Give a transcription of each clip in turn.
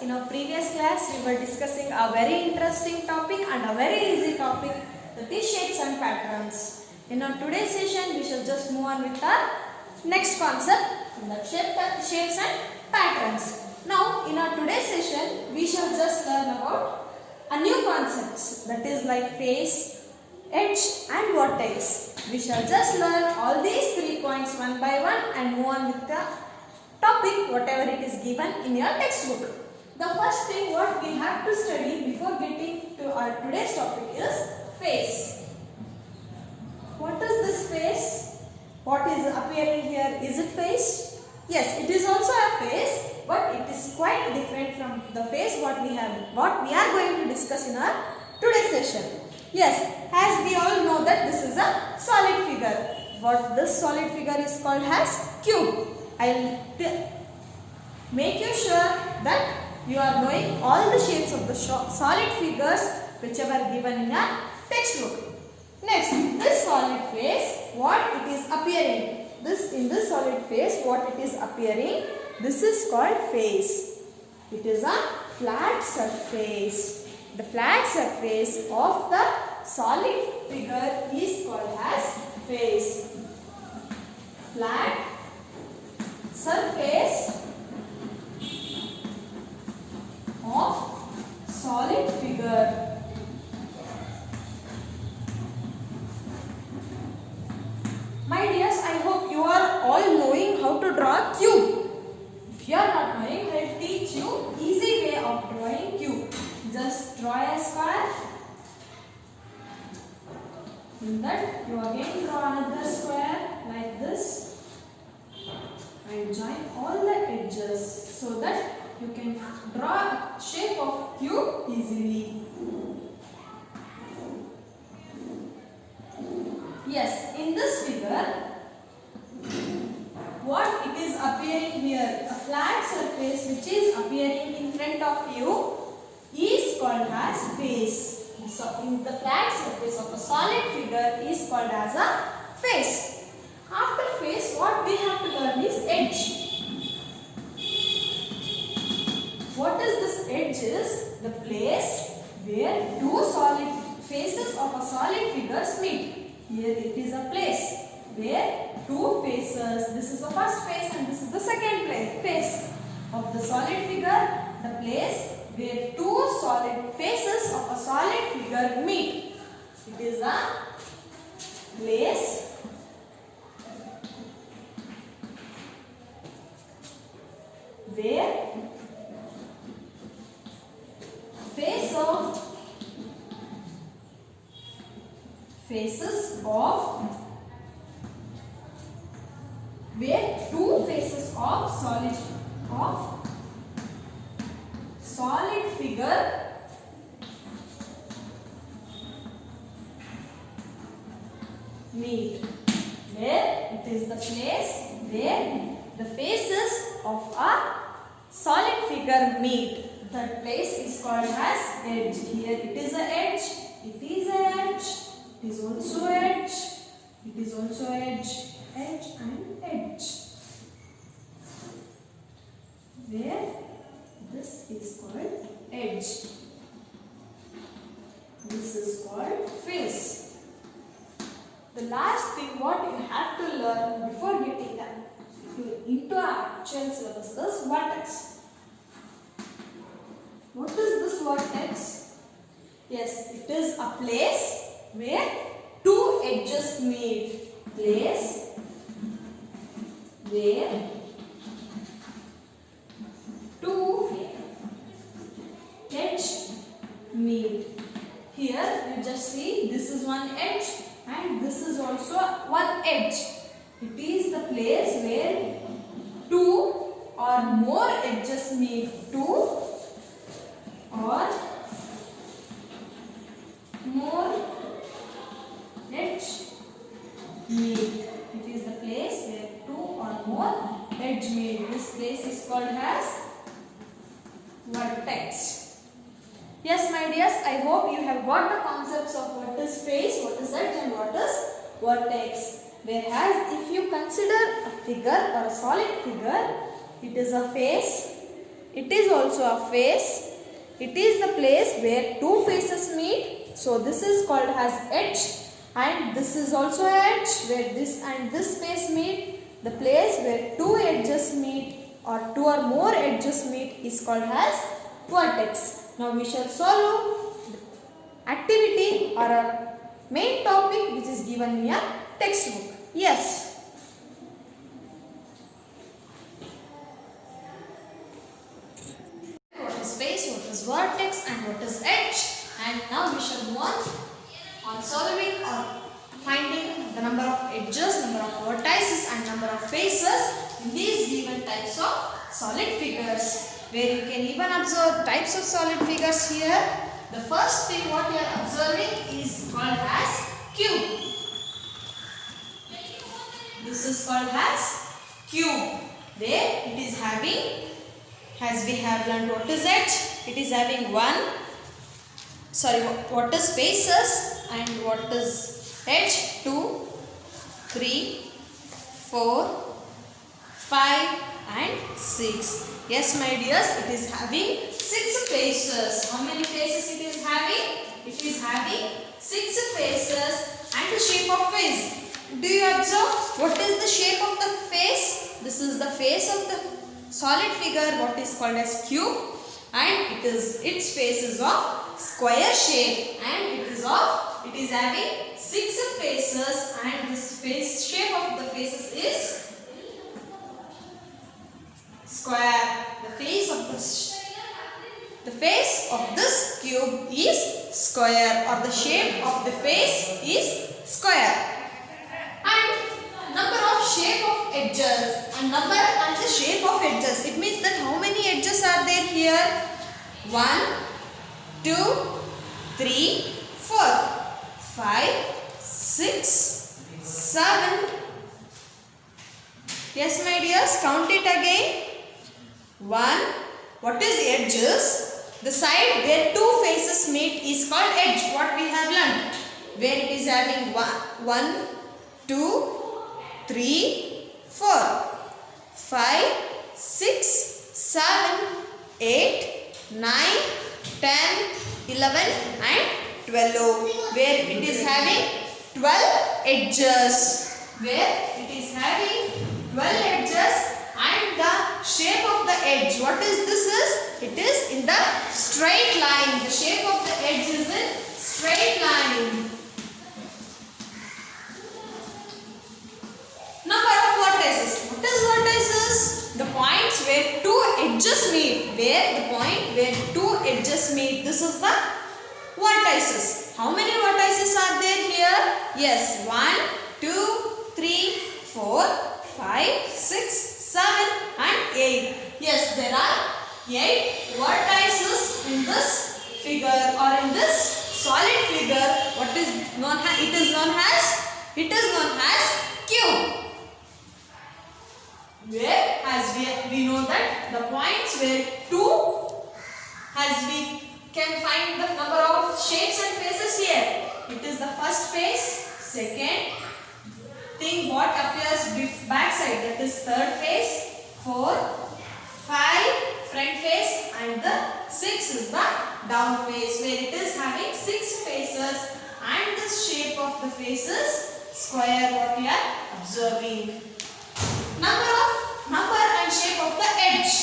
in our previous class we were discussing a very interesting topic and a very easy topic, that is shapes and patterns. In our today's session we shall just move on with our next concept, that shapes and patterns. Now in our today's session we shall just learn about a new concepts, that is like face, edge and vertex. We shall just learn all these 3 points one by one and move on with the topic whatever it is given in your textbook. The first thing what we have to study before getting to our today's topic is face. What is this face? What is appearing here? Is it face? Yes, it is also a face, but it is quite different from the face what we are going to discuss in our today's session. Yes, as we all know that this is a solid figure. What this solid figure is called as cube. I will make you sure that you are knowing all the shapes of the solid figures whichever given in your textbook. Next, this solid face, what it is appearing. In this solid face, what it is appearing, this is called face. It is a flat surface. The flat surface of the solid figure is called as face. Flat surface of solid figure. My dears, I hope you are all knowing how to draw a cube. If you are not knowing, I will teach you easy way of drawing cube. Just draw a square. In that you again draw another square like this and join all the edges so that you can draw a shape of cube easily. Yes, in this figure, what it is appearing here, a flat surface which is appearing in front of you is called as face. So, in the flat surface of a solid figure is called as a face. After face, what we have to learn is edge. What is this edge? Is the place where two solid faces of a solid figures meet. Here it is a place where two faces, this is the first face and this is the second face of the solid figure, the place where two solid faces of a solid figure meet. It is a place where two faces of solid figure meet. Where it is the place where the faces of a solid figure meet. That place is called as edge. Here it is a edge, it is a edge, it is also edge, it is also edge, edge and edge. Where this is called edge. This is called face. The last thing what you have to learn before getting into our actual syllabus is vertex. What is this vertex? Yes, it is a place where two edges meet. Place where two edges meet. Here you just see this is one edge and this is also one edge. It is the place where two or more edges meet. Two or more edge meet. It is the place where two or more edge meet. This place is called as vertex. Yes, my dears, I hope you have got the concepts of what is face, what is edge and what is vertex. Whereas if you consider a figure or a solid figure, it is a face, It is also a face. It is the place where two faces meet. So this is called as edge. And this is also an edge where this and this face meet. The place where two edges meet or two or more edges meet is called as vertex. Now we shall solve the activity or a main topic which is given in your textbook. Yes. What is face, what is vertex and what is edge? And now we shall move on solving or finding the number of edges, number of vertices and number of faces in these given types of solid figures, where you can even observe types of solid figures here. The first thing what you are observing is called as cube. This is called as cube. There it is having, as we have learned what is edge, it is having what is faces and what is edge? 2, 3, 4, 5 and 6. Yes, my dears, it is having 6 faces. How many faces it is having? It is having 6 faces and the shape of face. Do you observe what is the shape of the face? This is the face of the solid figure, what is called as cube, and its face is of square shape, and it is having 6 faces, and this shape of the faces is square. The face of this cube is square, or the shape of the face is square. And number of shape of edges and number and the shape of edges. It means that how many edges are there here? 1, 2, 3, 4, 5, 6, 7. Yes, my dears, count it again. 1. What is edges? The side where two faces meet is called edge. What we have learned, where it is having 1, 2, 3, 4, 5, 6, 7, 8, 9, 10, 11 and 12. Where it is having 12 edges. Where it is having 12 edges and the shape of the edge. What is this? It is in the straight line. The shape of the edge is in straight line. Number of vertices. What is vertices? The points where two edges meet. The point where two edges meet. This is the vertices. How many vertices are there here? Yes, 1, 2, 3, 4, 5, 6, 7 and 8. Yes, there are 8 vertices in this figure or in this solid figure. What is known as? It is known as cube. Where as we know that the points where two, as we can find the number of shapes and faces here. It is the first face, second thing what appears back side, that is third face, 4, 5 front face and the 6 is the down face, where it is having 6 faces and the shape of the faces square what we are observing. Number and shape of the edge.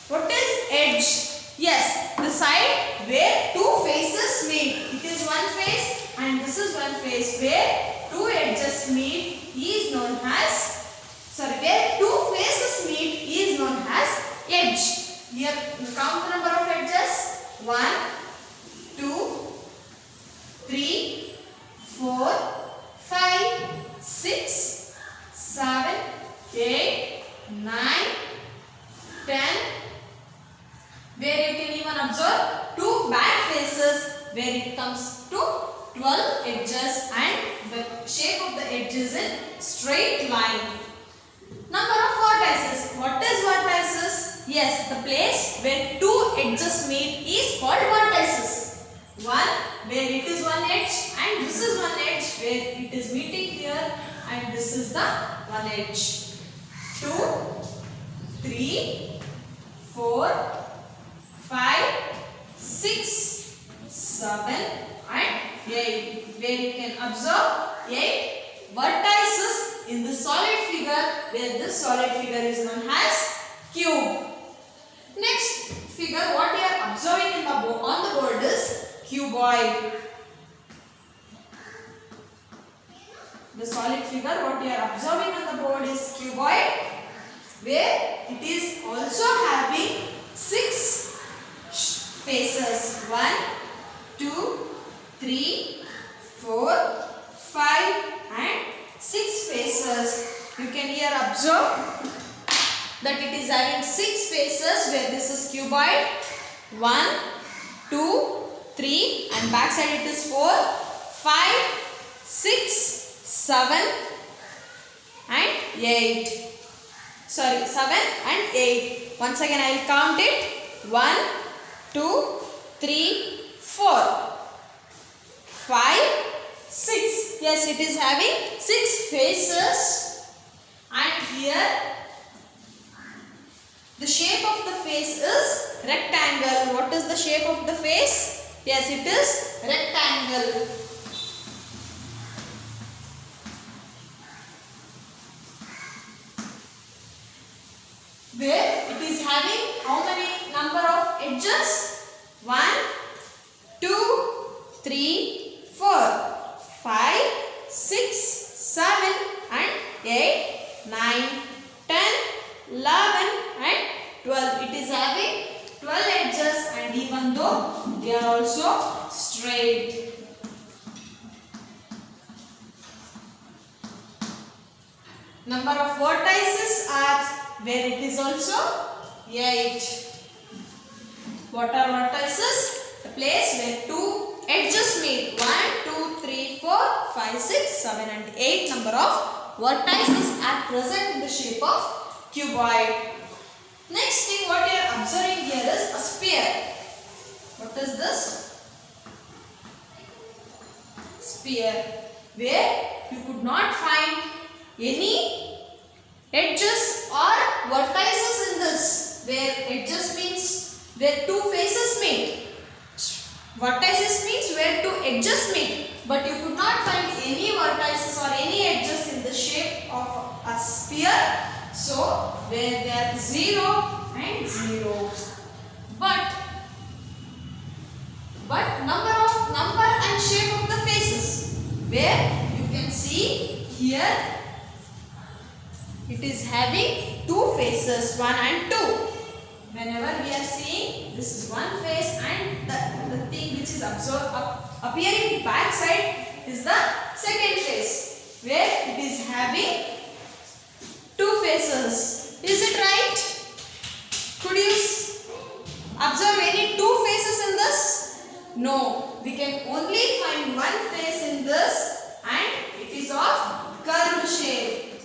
What is edge? Yes, the side where two faces meet. It is one face and this is one face, where two edges meet is known as, where two faces meet is known as edge. Here count the number of edges. 1, 2, 3, 4, 5, 6, 7, 8, 9, 10. Where you can even observe two back faces, where it comes to 12 edges and the shape of the edge is in straight line. Number of vertices. What is vertices? Yes, the place where two edges meet is called vertices. 1 where it is one edge and this is one edge, where it is meeting here and this is the one edge. 2, 3, 4, 5, 6, 7 and 8. Where you can observe 8 vertices in the solid figure, where this solid figure is known as cube. Next figure what you are observing on the board is cuboid. The solid figure what you are observing on the board is cuboid, where it is also having 6 faces. 1, 2, 3, 4, 5 and 6 faces. You can here observe that it is having 6 faces, where this is cuboid. 1, 2, 3 and back side it is 4, 5, 6, 7 and 8. Sorry, 7 and 8. Once again I will count it. 1, 2, 3, 4, 5, 6. Yes, it is having 6 faces. And here the shape of the face is rectangle. What is the shape of the face? Yes, it is rectangle. Where it is having how many number of edges? 1, 2, 3, 4, 5, 6, 7 and 8, 9, 10, 11 and 12. It is having 12 edges, and even though they are also straight. Number of vertices are, where it is also 8. What are vertices? The place where 2 edges meet. 1, 2, 3, 4, 5, 6, 7 and 8 number of vertices are present in the shape of cuboid. Next thing what you are observing here is a sphere. What is this? Sphere. Where you could not find any edges or vertices in this. Where edges means where 2 faces meet. Vertices means where 2 edges meet. But you could not find any vertices or any edges in the shape of a sphere. So where there are 0 and 0. But number and shape of the faces, where you can see here it is having 2 faces, 1 and 2. Whenever we are seeing this is one face, and the thing which is appearing back side is the second face, where it is having 2 faces. Is it right? Could you observe any 2 faces in this? No. We can only find one face in this, and it is of curved shape.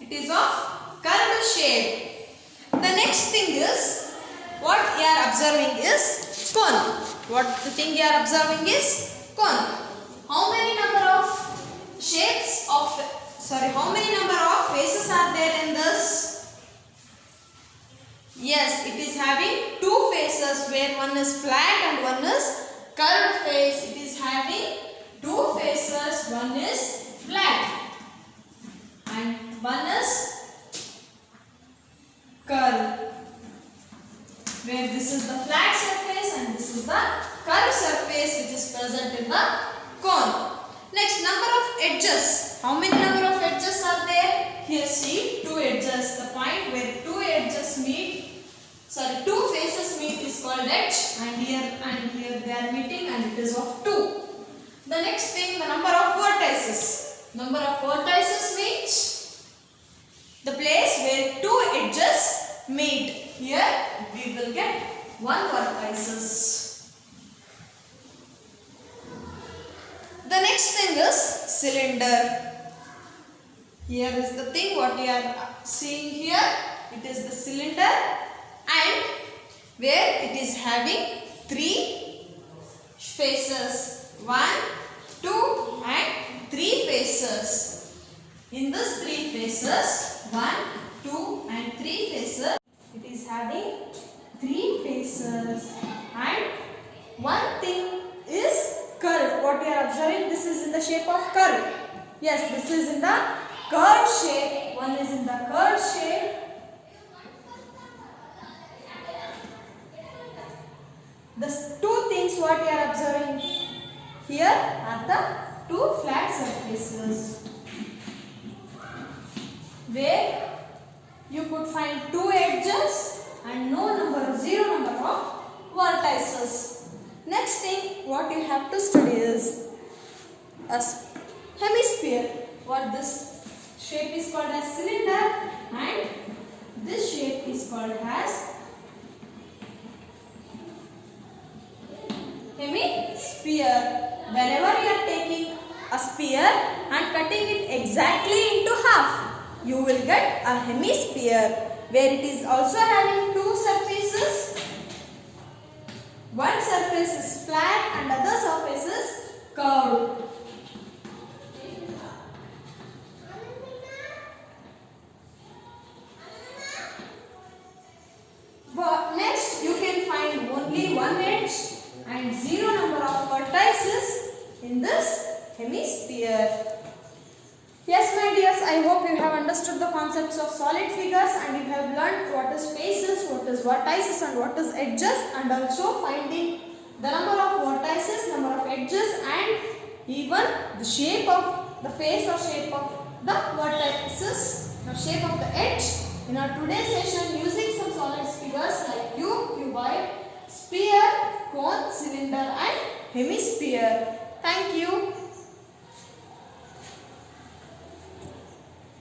It is of curved shape. The next thing is, what you are observing is cone. What the thing you are observing is cone. How many number of shapes of, how many number of faces are there in this? Yes, it is having 2 faces, where one is flat and one is curved face. It is having 2 faces, one is flat and one is curved. Where this is the flat surface and this is the curved surface which is present in the cone. Next, number of edges. How many number of edges are there? Here see 2 edges. The point where 2 edges meet, 2 faces meet is called edge, and here they are meeting, and it is of 2. The next thing, the number of vertices. Number of vertices means the place where 2 edges meet. Here we will get 1 vertices. The next thing is cylinder. Here is the thing what we are seeing here. It is the cylinder, and where it is having 3 faces. 1, 2 and 3 faces. In this 3 faces, 1, 2 and 3 faces, it is having surfaces. And one thing is curve. What you are observing, this is in the shape of curve. Yes, this is in the curved shape. One is in the curved shape. The two things what you are observing here are the two flat surfaces, where you could find two edges and zero number of vertices. Next thing what you have to study is a hemisphere. What this shape is called as cylinder, and this shape is called as hemisphere. Whenever you are taking a sphere and cutting it exactly into half, you will get a hemisphere, where it is also having two surfaces. One surface is flat and other surface is curved. But next, you can find only one edge and zero number of vertices in this hemisphere. Yes, my dears, I hope you have understood the concepts of solid figures and you have learned what is faces, what is vertices and what is edges, and also finding the number of vertices, number of edges, and even the shape of the face or shape of the vertices or shape of the edge. In our today's session, using some solid figures like cube, cuboid, sphere, cone, cylinder and hemisphere. Thank you.